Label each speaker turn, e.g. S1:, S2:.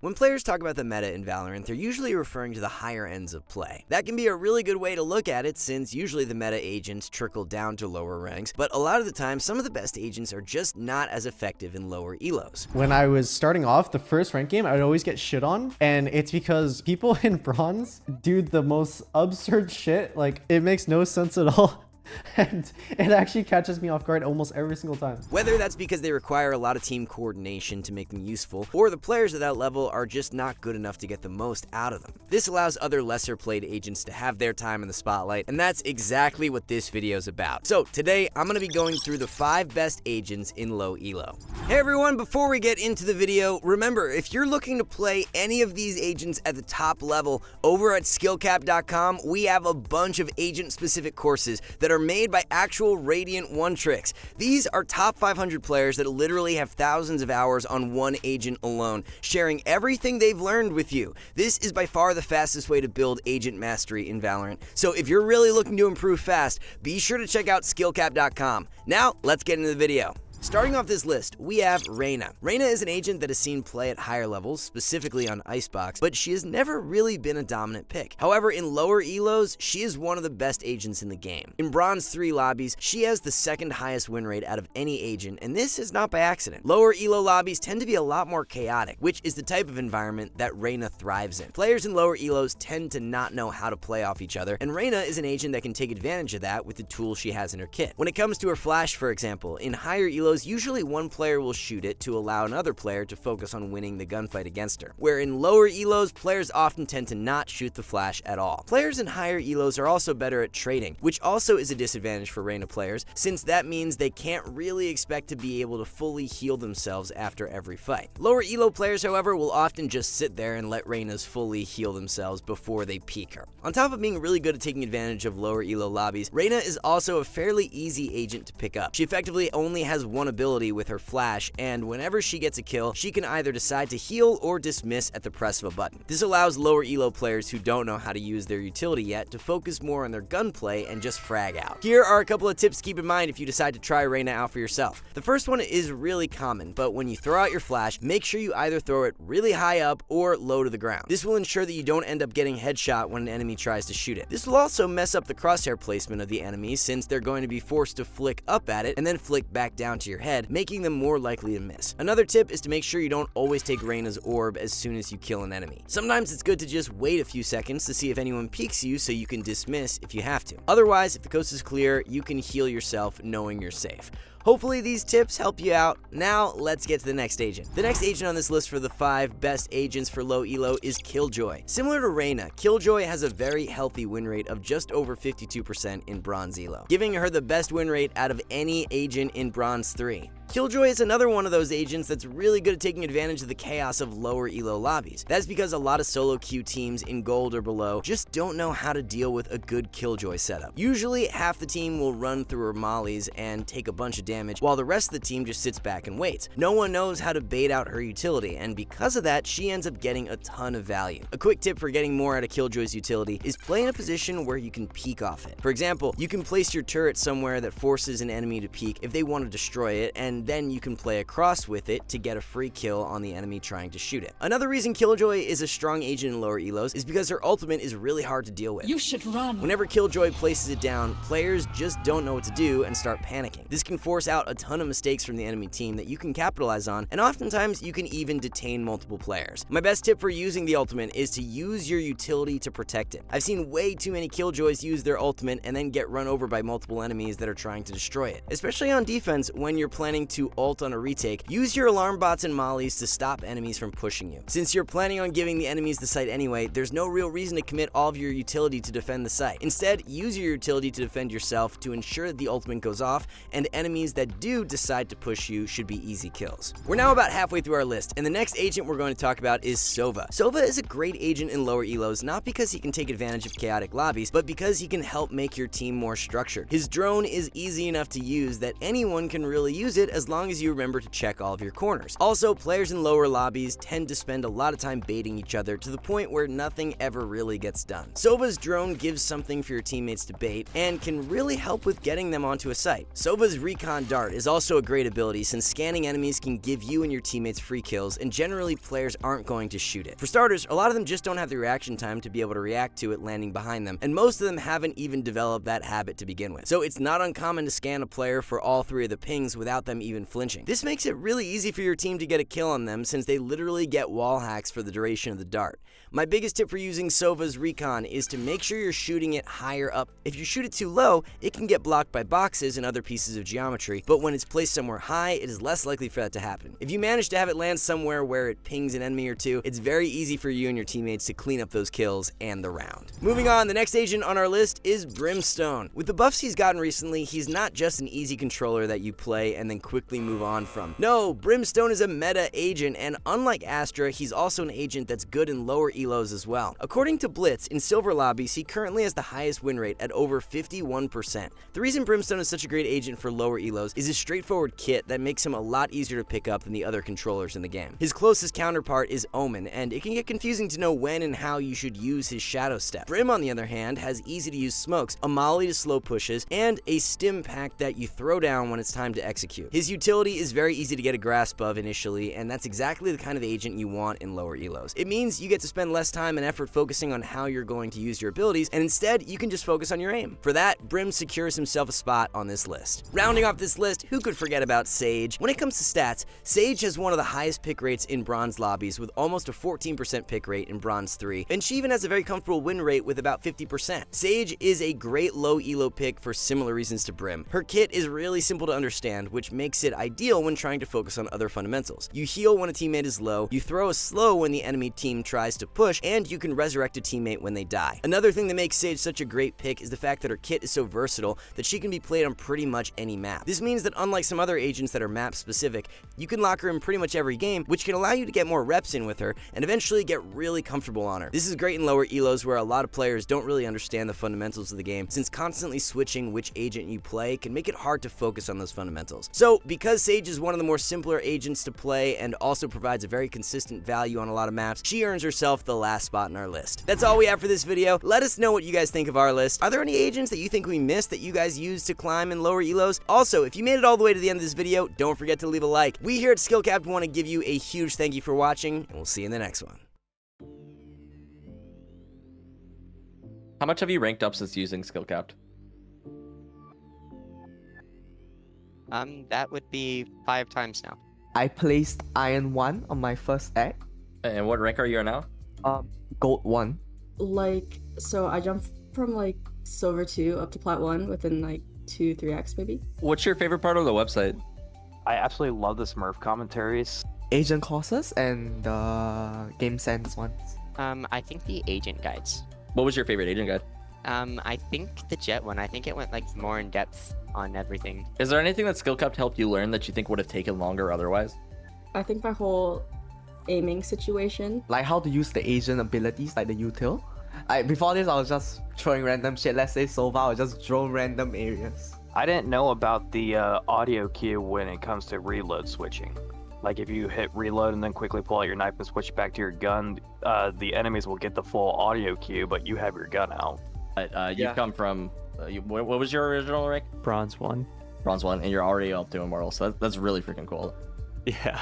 S1: When players talk about the meta in Valorant, they're usually referring to the higher ends of play. That can be a really good way to look at it, since usually the meta agents trickle down to lower ranks, but a lot of the time, some of the best agents are just not as effective in lower elos.
S2: When I was starting off the first rank game, I would always get shit on, and it's because people in bronze do the most absurd shit. Like, it makes no sense at all. And it actually catches me off guard almost every single time.
S1: Whether that's because they require a lot of team coordination to make them useful, or the players at that level are just not good enough to get the most out of them. This allows other lesser played agents to have their time in the spotlight, and that's exactly what this video is about. So today, I'm going to be going through the 5 best agents in low elo. Hey everyone, before we get into the video, remember, if you're looking to play any of these agents at the top level, over at SkillCapped.com, we have a bunch of agent-specific courses that are made by actual Radiant one tricks. These are top 500 players that literally have thousands of hours on one agent alone, sharing everything they've learned with you. This is by far the fastest way to build agent mastery in Valorant. So if you're really looking to improve fast, be sure to check out SkillCapped.com. Now, let's get into the video. Starting off this list, we have Reyna. Reyna is an agent that is seen play at higher levels, specifically on Icebox, but she has never really been a dominant pick. However, in lower elos, she is one of the best agents in the game. In Bronze 3 lobbies, she has the second highest win rate out of any agent, and this is not by accident. Lower elo lobbies tend to be a lot more chaotic, which is the type of environment that Reyna thrives in. Players in lower elos tend to not know how to play off each other, and Reyna is an agent that can take advantage of that with the tools she has in her kit. When it comes to her flash, for example, in higher elos, usually one player will shoot it to allow another player to focus on winning the gunfight against her, where in lower elos, players often tend to not shoot the flash at all. Players in higher elos are also better at trading, which also is a disadvantage for Reyna players, since that means they can't really expect to be able to fully heal themselves after every fight. Lower elo players, however, will often just sit there and let Reynas fully heal themselves before they peek her. On top of being really good at taking advantage of lower elo lobbies, Reyna is also a fairly easy agent to pick up. She effectively only has one ability with her flash, and whenever she gets a kill, she can either decide to heal or dismiss at the press of a button. This allows lower elo players who don't know how to use their utility yet to focus more on their gunplay and just frag out. Here are a couple of tips to keep in mind if you decide to try Reyna out for yourself. The first one is really common, but when you throw out your flash, make sure you either throw it really high up or low to the ground. This will ensure that you don't end up getting headshot when an enemy tries to shoot it. This will also mess up the crosshair placement of the enemy, since they're going to be forced to flick up at it and then flick back down to your head, making them more likely to miss. Another tip is to make sure you don't always take Reyna's orb as soon as you kill an enemy. Sometimes it's good to just wait a few seconds to see if anyone peeks you so you can dismiss if you have to. Otherwise, if the coast is clear, you can heal yourself knowing you're safe. Hopefully these tips help you out. Now let's get to the next agent. The next agent on this list for the 5 best agents for low elo is Killjoy. Similar to Reyna, Killjoy has a very healthy win rate of just over 52% in Bronze elo, giving her the best win rate out of any agent in Bronze 3. Killjoy is another one of those agents that's really good at taking advantage of the chaos of lower elo lobbies. That's because a lot of solo queue teams in gold or below just don't know how to deal with a good Killjoy setup. Usually, half the team will run through her mollies and take a bunch of damage, while the rest of the team just sits back and waits. No one knows how to bait out her utility, and because of that, she ends up getting a ton of value. A quick tip for getting more out of Killjoy's utility is play in a position where you can peek off it. For example, you can place your turret somewhere that forces an enemy to peek if they want to destroy it, and then you can play across with it to get a free kill on the enemy trying to shoot it. Another reason Killjoy is a strong agent in lower elos is because her ultimate is really hard to deal with.
S3: You should run.
S1: Whenever Killjoy places it down, players just don't know what to do and start panicking. This can force out a ton of mistakes from the enemy team that you can capitalize on, and oftentimes you can even detain multiple players. My best tip for using the ultimate is to use your utility to protect it. I've seen way too many Killjoys use their ultimate and then get run over by multiple enemies that are trying to destroy it. Especially on defense, when you're planning to ult on a retake, use your alarm bots and mollies to stop enemies from pushing you. Since you're planning on giving the enemies the site anyway, there's no real reason to commit all of your utility to defend the site. Instead, use your utility to defend yourself to ensure that the ultimate goes off, and enemies that do decide to push you should be easy kills. We're now about halfway through our list, and the next agent we're going to talk about is Sova. Sova is a great agent in lower elos, not because he can take advantage of chaotic lobbies, but because he can help make your team more structured. His drone is easy enough to use that anyone can really use it, as long as you remember to check all of your corners. Also, players in lower lobbies tend to spend a lot of time baiting each other to the point where nothing ever really gets done. Sova's drone gives something for your teammates to bait and can really help with getting them onto a site. Sova's recon dart is also a great ability since scanning enemies can give you and your teammates free kills, and generally players aren't going to shoot it. For starters, a lot of them just don't have the reaction time to be able to react to it landing behind them, and most of them haven't even developed that habit to begin with. So it's not uncommon to scan a player for all 3 of the pings without them even flinching. This makes it really easy for your team to get a kill on them since they literally get wall hacks for the duration of the dart. My biggest tip for using Sova's recon is to make sure you're shooting it higher up. If you shoot it too low, it can get blocked by boxes and other pieces of geometry, but when it's placed somewhere high, it is less likely for that to happen. If you manage to have it land somewhere where it pings an enemy or two, it's very easy for you and your teammates to clean up those kills and the round. Moving on, the next agent on our list is Brimstone. With the buffs he's gotten recently, he's not just an easy controller that you play and then quickly move on from. No, Brimstone is a meta agent, and unlike Astra, he's also an agent that's good in lower ELOs as well. According to Blitz, in silver lobbies, he currently has the highest win rate at over 51%. The reason Brimstone is such a great agent for lower ELOs is his straightforward kit that makes him a lot easier to pick up than the other controllers in the game. His closest counterpart is Omen, and it can get confusing to know when and how you should use his shadow step. Brim, on the other hand, has easy to use smokes, a molly to slow pushes, and a stim pack that you throw down when it's time to execute. His utility is very easy to get a grasp of initially, and that's exactly the kind of agent you want in lower ELOs. It means you get to spend less time and effort focusing on how you're going to use your abilities, and instead you can just focus on your aim. For that, Brim secures himself a spot on this list. Rounding off this list, who could forget about Sage? When it comes to stats, Sage has one of the highest pick rates in bronze lobbies with almost a 14% pick rate in bronze 3, and she even has a very comfortable win rate with about 50%. Sage is a great low elo pick for similar reasons to Brim. Her kit is really simple to understand, which makes it ideal when trying to focus on other fundamentals. You heal when a teammate is low, you throw a slow when the enemy team tries to push, and you can resurrect a teammate when they die. Another thing that makes Sage such a great pick is the fact that her kit is so versatile that she can be played on pretty much any map. This means that unlike some other agents that are map specific, you can lock her in pretty much every game, which can allow you to get more reps in with her and eventually get really comfortable on her. This is great in lower elos where a lot of players don't really understand the fundamentals of the game, since constantly switching which agent you play can make it hard to focus on those fundamentals. So because Sage is one of the more simpler agents to play and also provides a very consistent value on a lot of maps, she earns herself the last spot in our list. That's all we have for this video. Let us know what you guys think of our list. Are there any agents that you think we missed that you guys use to climb in lower elos? Also, if you made it all the way to the end of this video, don't forget to leave a like. We here at SkillCapped want to give you a huge thank you for watching, and we'll see you in the next one.
S3: How much have you ranked up since using SkillCapped?
S4: That would be 5 times now.
S5: I placed Iron 1 on my first act.
S3: And what rank are you now?
S5: Gold 1.
S6: Like, so I jumped from like silver 2 up to plat 1 within like 2-3x maybe.
S3: What's your favorite part of the website?
S7: I absolutely love the Smurf commentaries.
S5: Agent courses and the game sense ones.
S4: I think the agent guides.
S3: What was your favorite agent guide?
S4: I think the jet one. I think it went like more in depth on everything.
S3: Is there anything that SkillCapped helped you learn that you think would have taken longer otherwise?
S6: I think my whole aiming situation.
S5: Like how to use the agent abilities, like the util. Before this, I was just throwing random shit. Let's say Sova, I would just drone random areas.
S7: I didn't know about the audio cue when it comes to reload switching. Like if you hit reload and then quickly pull out your knife and switch back to your gun, the enemies will get the full audio cue, but you have your gun out.
S3: You've come from, what was your original rank?
S8: Bronze 1.
S3: Bronze 1, and you're already up to Immortal, so that's really freaking cool.
S8: Yeah.